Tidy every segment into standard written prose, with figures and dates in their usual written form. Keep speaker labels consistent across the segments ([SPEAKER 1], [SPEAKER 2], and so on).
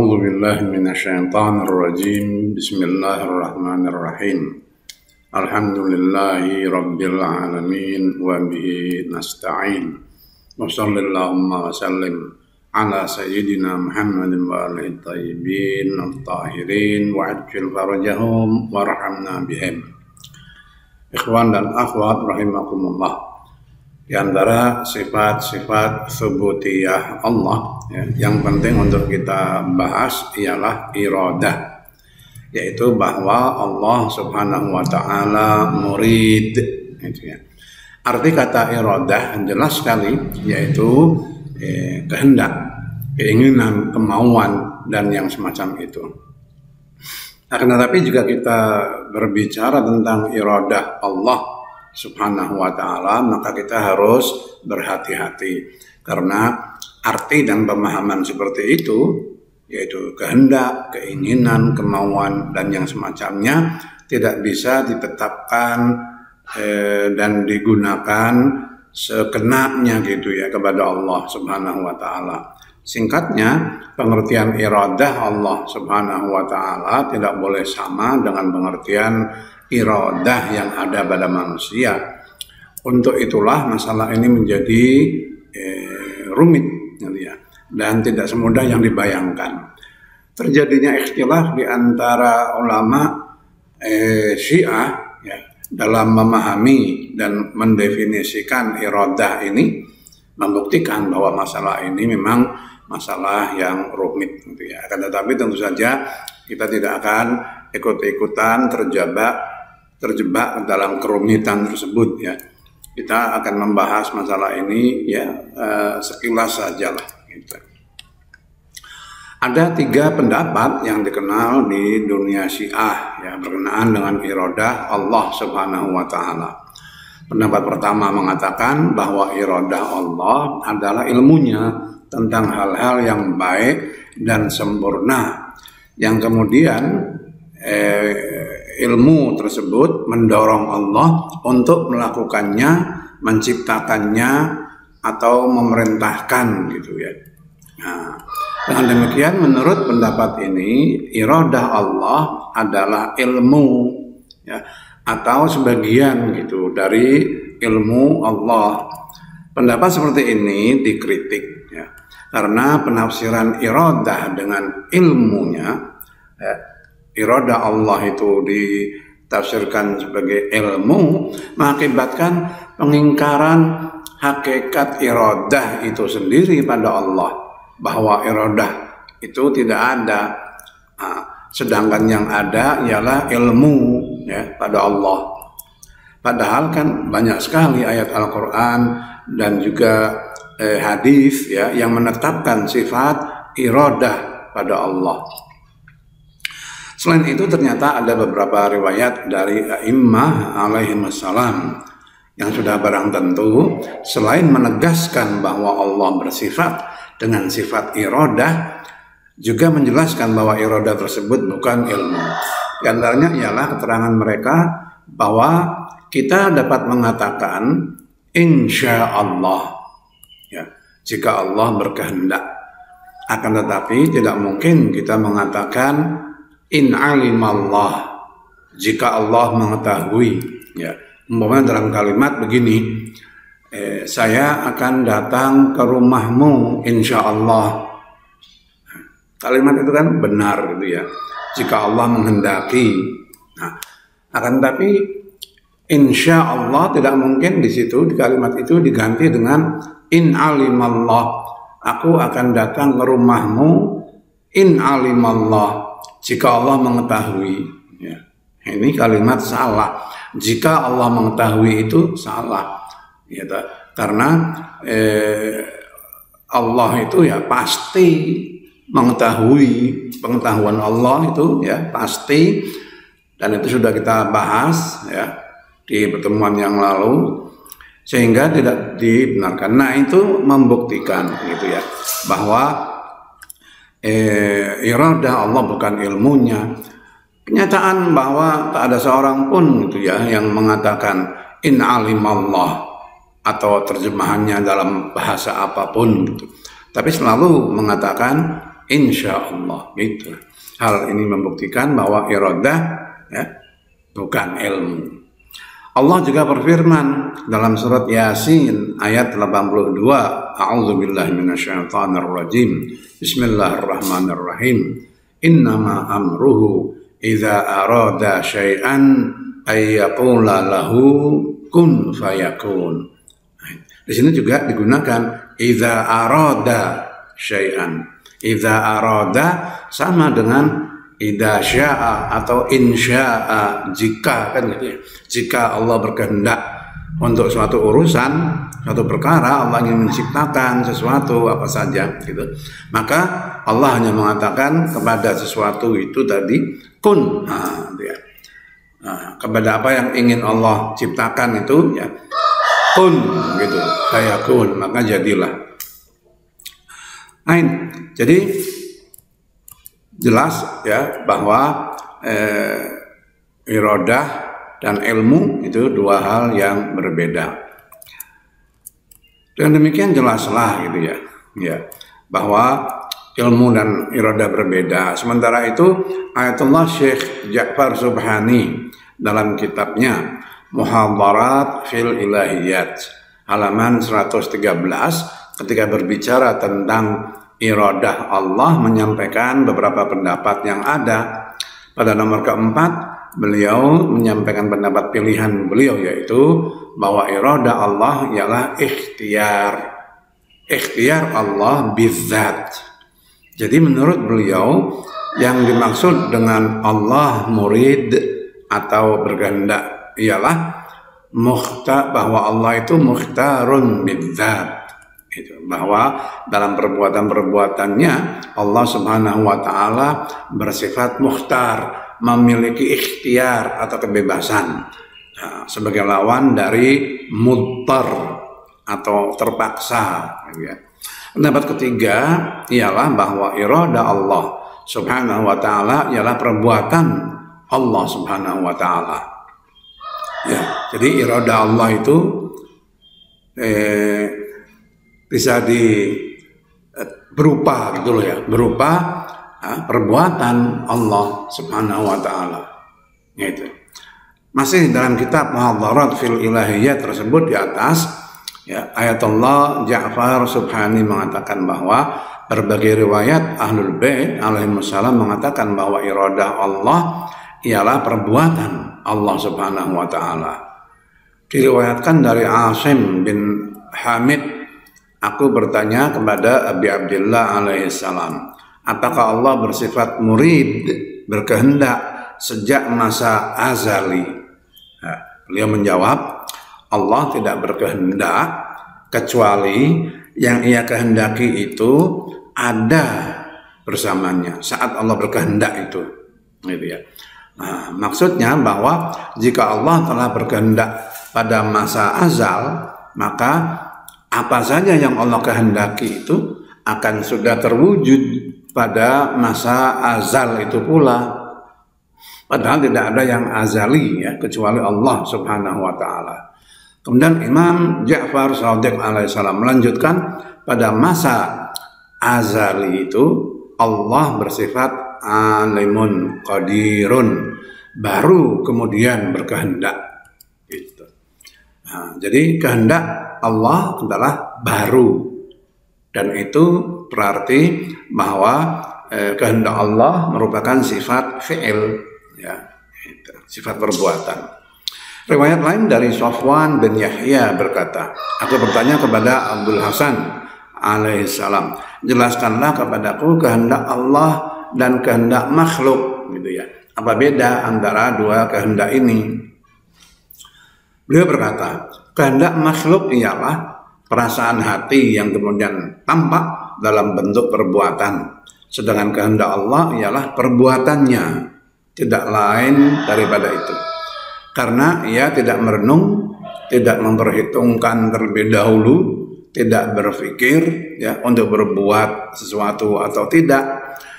[SPEAKER 1] أعوذ بالله من الشيطان الرجيم بسم الله الرحمن الرحيم الحمد لله رب العالمين وبه نستعين وصلى اللهم وسلم على سيدنا محمد وآله الطيبين الطاهرين وعجل فرجهم وارحمنا بهم. Ikhwan dan akhwat rahimakumullah. Di antara sifat-sifat tsubutiyah Allah yang penting untuk kita bahas ialah iradah, yaitu bahwa Allah Subhanahu wa taala murid, gitu ya. Arti kata iradah jelas sekali, yaitu kehendak, keinginan, kemauan dan yang semacam itu. Akan tetapi jika kita berbicara tentang iradah Allah Subhanahu wa ta'ala, maka kita harus berhati-hati, karena arti dan pemahaman seperti itu, yaitu kehendak, keinginan, kemauan dan yang semacamnya, tidak bisa ditetapkan dan digunakan sekenanya gitu ya kepada Allah Subhanahu wa ta'ala. Singkatnya, pengertian iradah Allah Subhanahu wa ta'ala tidak boleh sama dengan pengertian iradah yang ada pada manusia. Untuk itulah masalah ini menjadi rumit, gitu ya, dan tidak semudah yang dibayangkan. Terjadinya ikhtilaf di antara ulama Syiah ya, dalam memahami dan mendefinisikan iradah ini, membuktikan bahwa masalah ini memang masalah yang rumit, gitu ya. Akan tetapi tentu saja kita tidak akan ikut-ikutan terjebak dalam kerumitan tersebut ya. Kita akan membahas masalah ini ya sekilas sajalah gitu. Ada 3 pendapat yang dikenal di dunia Syiah ya berkenaan dengan iradah Allah Subhanahu wa taala. Pendapat pertama mengatakan bahwa iradah Allah adalah ilmunya tentang hal-hal yang baik dan sempurna, yang kemudian ilmu tersebut mendorong Allah untuk melakukannya, menciptakannya atau memerintahkan gitu ya. Nah, dengan demikian menurut pendapat ini iradah Allah adalah ilmu ya, atau sebagian gitu dari ilmu Allah. Pendapat seperti ini dikritik ya, karena penafsiran iradah dengan ilmunya ya, iradah Allah itu ditafsirkan sebagai ilmu, mengakibatkan pengingkaran hakikat iradah itu sendiri pada Allah, bahwa iradah itu tidak ada. Sedangkan yang ada ialah ilmu ya pada Allah. Padahal kan banyak sekali ayat Al-Quran dan juga hadis ya yang menetapkan sifat iradah pada Allah. Selain itu ternyata ada beberapa riwayat dari a'immah alaihimussalam yang sudah barang tentu selain menegaskan bahwa Allah bersifat dengan sifat iradah, juga menjelaskan bahwa iradah tersebut bukan ilmu. Di antaranya ialah keterangan mereka bahwa kita dapat mengatakan insya Allah ya, jika Allah berkehendak. Akan tetapi tidak mungkin kita mengatakan in alimallah jika Allah mengetahui ya. Umpamanya dalam kalimat begini, saya akan datang ke rumahmu insya Allah. Kalimat itu kan benar gitu ya, jika Allah menghendaki. Nah, akan tetapi insya Allah tidak mungkin di situ, di kalimat itu diganti dengan in alimallah, aku akan datang ke rumahmu in alimallah jika Allah mengetahui ya. Ini kalimat salah. Jika Allah mengetahui itu salah ya, karena Allah itu ya pasti mengetahui, pengetahuan Allah itu ya pasti, dan itu sudah kita bahas ya di pertemuan yang lalu, sehingga tidak dibenarkan. Nah, itu membuktikan gitu ya bahwa iradah Allah bukan ilmunya. Kenyataan bahwa tak ada seorang pun gitu ya yang mengatakan in alimallah atau terjemahannya dalam bahasa apapun gitu, tapi selalu mengatakan insya Allah. Gitu. Hal ini membuktikan bahwa iradah ya, bukan ilmu. Allah juga berfirman dalam surat Yasin ayat 82, A'udzubillahi minasyaitonirrajim. Bismillahirrahmanirrahim. Innama amruhu idza arada syai'an ay yaqula lahu kun fayakun. Di sini juga digunakan idza arada syai'an. Idza arada sama dengan idza syaa atau insya'a, jika, kan gitu ya. Jika Allah berkehendak untuk suatu urusan, suatu perkara, Allah ingin menciptakan sesuatu apa saja gitu, maka Allah hanya mengatakan kepada sesuatu itu tadi kun. Kepada apa yang ingin Allah ciptakan itu ya kun gitu, fayakun, maka jadilah. Jadi jelas ya bahwa iradah dan ilmu itu dua hal yang berbeda. Dengan demikian jelaslah gitu ya bahwa ilmu dan iradah berbeda. Sementara itu Ayatullah Syekh Ja'far Subhani dalam kitabnya Muhadharat fil Ilahiyat halaman 113 ketika berbicara tentang iradah Allah menyampaikan beberapa pendapat yang ada. Pada nomor keempat, beliau menyampaikan pendapat pilihan beliau, yaitu bahwa iradah Allah ialah ikhtiar Allah bizzat. Jadi menurut beliau yang dimaksud dengan Allah murid atau berkehendak ialah bahwa Allah itu mukhtarun bizzat. Bahwa dalam perbuatan-perbuatannya Allah Subhanahu wa Ta'ala bersifat mukhtar, memiliki ikhtiar atau kebebasan, sebagai lawan dari mudtar atau terpaksa. Pendapat ketiga ialah bahwa iradah Allah Subhanahu wa Ta'ala ialah perbuatan Allah Subhanahu wa Ta'ala. Jadi iradah Allah itu bisa berupa gitu loh ya, berupa perbuatan Allah Subhanahu wa Ta'ala. Gitu. Masih dalam kitab Muhadharat fil Ilahiyat tersebut di atas ya, Ayatullah Ja'far Subhani mengatakan bahwa berbagai riwayat Ahlul Bait alaihimussalam mengatakan bahwa iradah Allah ialah perbuatan Allah Subhanahu wa Ta'ala. Diriwayatkan dari Asim bin Hamid, aku bertanya kepada Abi Abdillah alaihissalam, apakah Allah bersifat murid, berkehendak sejak masa azali? Beliau menjawab, Allah tidak berkehendak kecuali yang ia kehendaki itu ada bersamanya saat Allah berkehendak itu. Gitu ya. Nah, maksudnya bahwa jika Allah telah berkehendak pada masa azal, maka apa saja yang Allah kehendaki itu akan sudah terwujud pada masa azal itu pula. Padahal tidak ada yang azali ya, kecuali Allah Subhanahu wa Ta'ala. Kemudian Imam Ja'far Shadiq alaihissalam melanjutkan, pada masa azali itu Allah bersifat alimun qadirun, baru kemudian berkehendak. Gitu. Nah, jadi kehendak Allah adalah baru, dan itu berarti bahwa kehendak Allah merupakan sifat fi'il ya, sifat perbuatan. Riwayat lain dari Safwan bin Yahya berkata, aku bertanya kepada Abdul Hasan alaihissalam, jelaskanlah kepadaku kehendak Allah dan kehendak makhluk gitu ya. Apa beda antara dua kehendak ini? Beliau berkata, kehendak makhluk ialah perasaan hati yang kemudian tampak dalam bentuk perbuatan. Sedangkan kehendak Allah ialah perbuatannya, tidak lain daripada itu. Karena ia tidak merenung, tidak memperhitungkan terlebih dahulu, tidak berpikir ya untuk berbuat sesuatu atau tidak.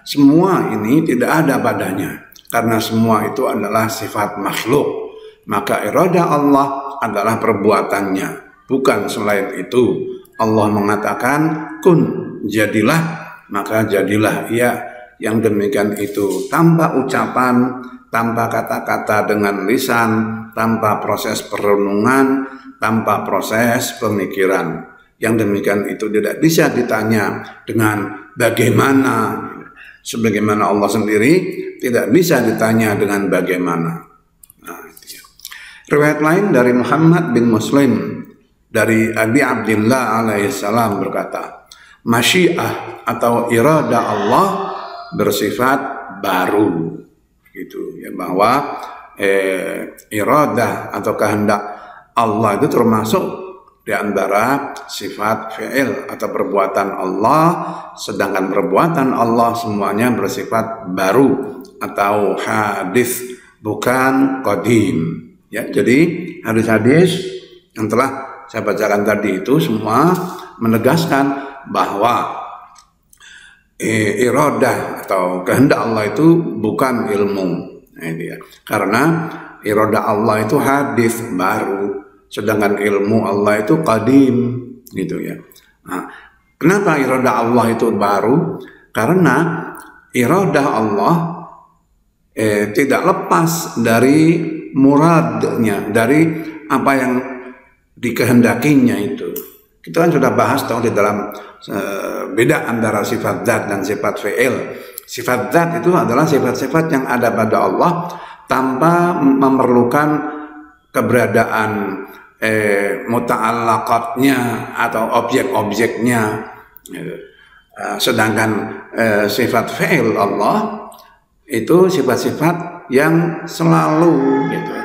[SPEAKER 1] Semua ini tidak ada padanya, karena semua itu adalah sifat makhluk. Maka iradah Allah adalah perbuatannya, bukan selain itu. Allah mengatakan kun, jadilah, maka jadilah ia yang demikian itu tanpa ucapan, tanpa kata-kata dengan lisan, tanpa proses perenungan, tanpa proses pemikiran. Yang demikian itu tidak bisa ditanya dengan bagaimana. Sebagaimana Allah sendiri tidak bisa ditanya dengan bagaimana. Nah, itu ya. Riwayat lain dari Muhammad bin Muslim dari Abi Abdillah alaihissalam berkata, masyiah atau irada Allah bersifat baru, gitu ya, bahwa irada atau kehendak Allah itu termasuk di antara sifat fi'il atau perbuatan Allah, sedangkan perbuatan Allah semuanya bersifat baru atau hadis, bukan qadim. Ya, jadi hadis-hadis yang telah saya bacakan tadi itu semua menegaskan bahwa iradah atau kehendak Allah itu bukan ilmu. Nah, itu ya. Karena iradah Allah itu hadis baru, sedangkan ilmu Allah itu qadim, gitu ya. Nah, kenapa iradah Allah itu baru? Karena iradah Allah tidak lepas dari muradnya, dari apa yang dikehendakinya itu. Kita kan sudah bahas tahu di dalam beda antara sifat zat dan sifat fi'il. Sifat zat itu adalah sifat-sifat yang ada pada Allah tanpa memerlukan keberadaan muta'allaqatnya atau objek-objeknya. Sedangkan sifat fi'il Allah itu sifat-sifat yang selalu gitu,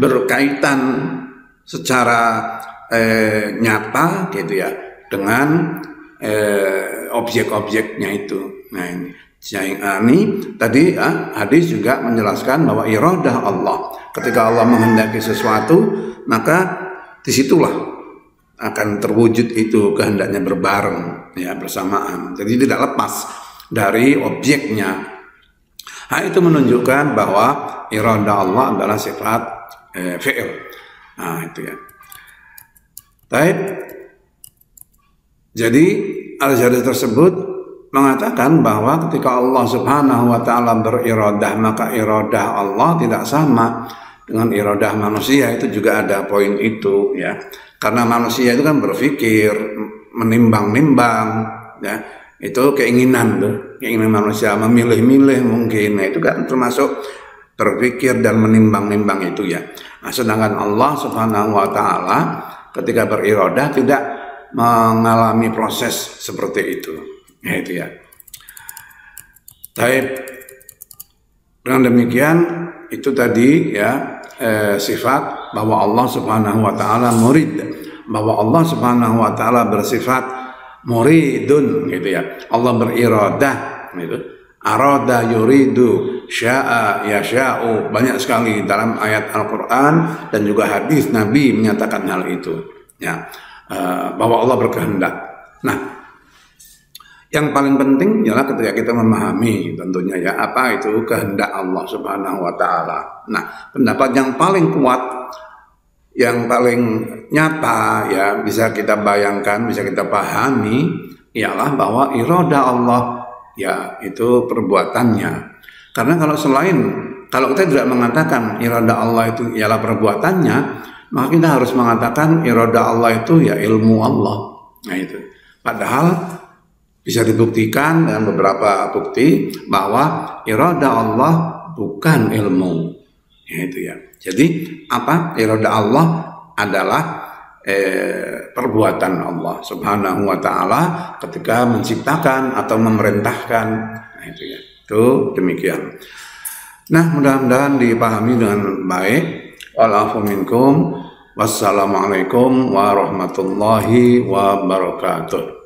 [SPEAKER 1] berkaitan secara nyata gitu ya dengan objek-objeknya itu. Nah ini tadi hadis juga menjelaskan bahwa iradah Allah, ketika Allah menghendaki sesuatu maka disitulah akan terwujud itu kehendaknya berbareng ya, bersamaan, jadi tidak lepas dari objeknya. Hal itu menunjukkan bahwa iradah Allah adalah sifat fi'il. Nah itu ya. Baik. Jadi al-hadis tersebut mengatakan bahwa ketika Allah Subhanahu wa taala beriradah, maka iradah Allah tidak sama dengan iradah manusia. Itu juga ada poin itu ya. Karena manusia itu kan berpikir, menimbang-nimbang ya. Itu keinginan tuh, keinginan manusia memilih-milih mungkin. Nah, itu kan termasuk berpikir dan menimbang-nimbang itu ya. Nah, sedangkan Allah Subhanahu wa taala ketika beriradah tidak mengalami proses seperti itu. Ya, itu ya. Baik. Dengan demikian itu tadi ya sifat bahwa Allah Subhanahu wa taala murid, bahwa Allah Subhanahu wa taala bersifat muridun gitu ya. Allah beriradah gitu. Arada yuridu, sya'a yasha'u, banyak sekali dalam ayat Al-Qur'an dan juga hadis Nabi menyatakan hal itu ya, bahwa Allah berkehendak. Nah, yang paling penting ialah ketika kita memahami tentunya ya apa itu kehendak Allah Subhanahu wa taala. Nah, pendapat yang paling kuat, yang paling nyata ya, bisa kita bayangkan, bisa kita pahami ialah bahwa iradah Allah ya itu perbuatannya. Karena kalau kita tidak mengatakan iradah Allah itu ialah perbuatannya, maka kita harus mengatakan iradah Allah itu ya ilmu Allah. Nah itu. Padahal bisa dibuktikan dengan beberapa bukti bahwa iradah Allah bukan ilmu. Ya itu ya. Jadi apa? Iradah Allah adalah perbuatan Allah Subhanahu wa taala ketika menciptakan atau memerintahkan. Nah, itu ya. Itu demikian. Nah, mudah-mudahan dipahami dengan baik. Wa'alafu minkum. Wassalamualaikum warahmatullahi wabarakatuh.